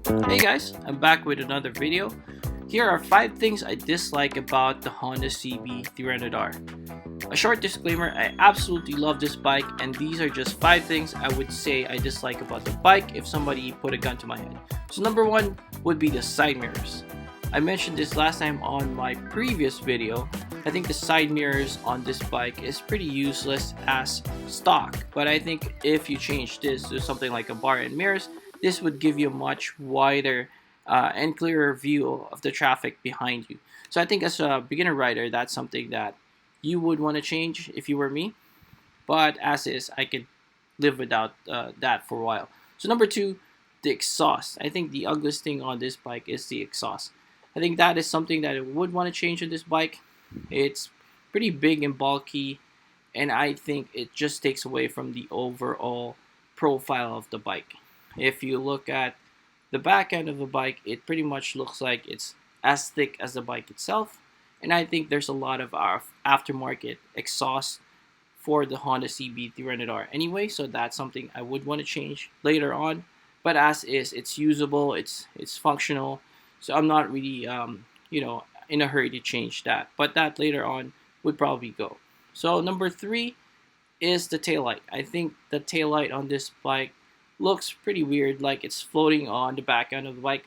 Hey guys, I'm back with another video. Here are 5 things I dislike about the Honda Cb300r. A short disclaimer, I absolutely love this bike, and these are just 5 things I would say I dislike about the bike if somebody put a gun to my head. So number 1 would be the side mirrors. I mentioned this last time on my previous video. I think the side mirrors on this bike is pretty useless as stock, but I think if you change this to something like a bar and mirrors, this would give you a much wider and clearer view of the traffic behind you. So I think as a beginner rider, that's something that you would want to change if you were me. But as is, I could live without that for a while. So number 2, the exhaust. I think the ugliest thing on this bike is the exhaust. I think that is something that I would want to change on this bike. It's pretty big and bulky, and I think it just takes away from the overall profile of the bike. If you look at the back end of the bike, it pretty much looks like it's as thick as the bike itself. And I think there's a lot of aftermarket exhaust for the Honda Cb300r anyway, so that's something I would want to change later on. But as is, it's usable, it's functional, so I'm not really in a hurry to change that. But that later on would probably go. So number 3 is the taillight. I think the taillight on this bike looks pretty weird, like it's floating on the back end of the bike.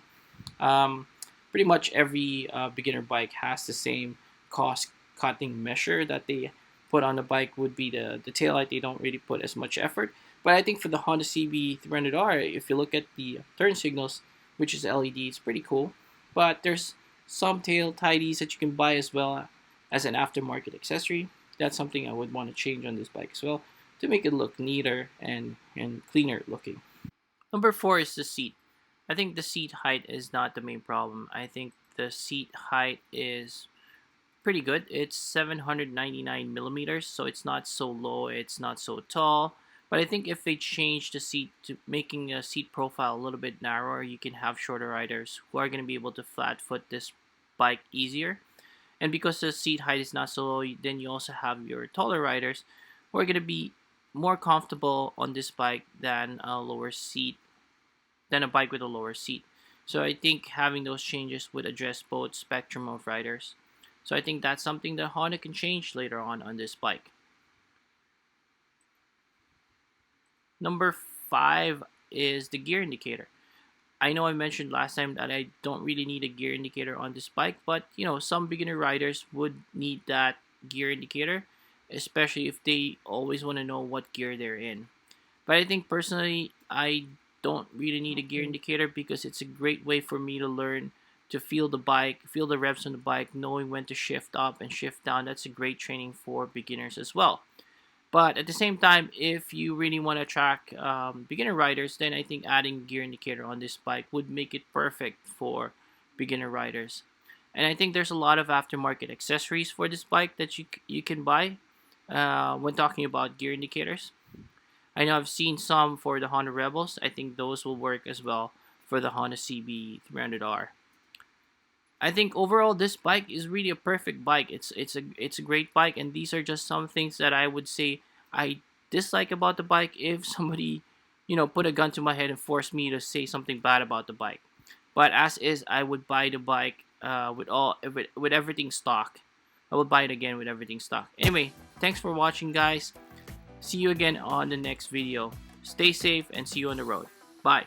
Pretty much every beginner bike has the same cost cutting measure that they put on the bike would be the taillight. They don't really put as much effort. But I think for the Honda Cb300r, if you look at the turn signals, which is LED, it's pretty cool. But there's some tail tidies that you can buy as well as an aftermarket accessory. That's something I would want to change on this bike as well, to make it look neater and cleaner looking. Number 4 is the seat. I think the seat height is not the main problem. I think the seat height is pretty good. It's 799 millimeters, so it's not so low, it's not so tall. But I think if they change the seat to making a seat profile a little bit narrower, you can have shorter riders who are going to be able to flat foot this bike easier. And because the seat height is not so low, then you also have your taller riders who are going to be more comfortable on this bike than a bike with a lower seat. So I think having those changes would address both spectrum of riders. So I think that's something that Honda can change later on this bike. Number 5 is the gear indicator. I know I mentioned last time that I don't really need a gear indicator on this bike, but some beginner riders would need that gear indicator, especially if they always want to know what gear they're in. But I think personally, I don't really need a gear indicator because it's a great way for me to learn to feel the bike, feel the revs on the bike, knowing when to shift up and shift down. That's a great training for beginners as well. But at the same time, if you really want to track beginner riders, then I think adding gear indicator on this bike would make it perfect for beginner riders. And I think there's a lot of aftermarket accessories for this bike that you can buy when talking about gear indicators. I know I've seen some for the Honda Rebels. I think those will work as well for the Honda Cb300r. I think overall this bike is really a perfect bike. It's a great bike, and these are just some things that I would say I dislike about the bike if somebody put a gun to my head and forced me to say something bad about the bike. But as is, I would buy the bike with everything stock. I will buy it again with everything stock. Anyway, thanks for watching, guys. See you again on the next video. Stay safe and see you on the road. Bye.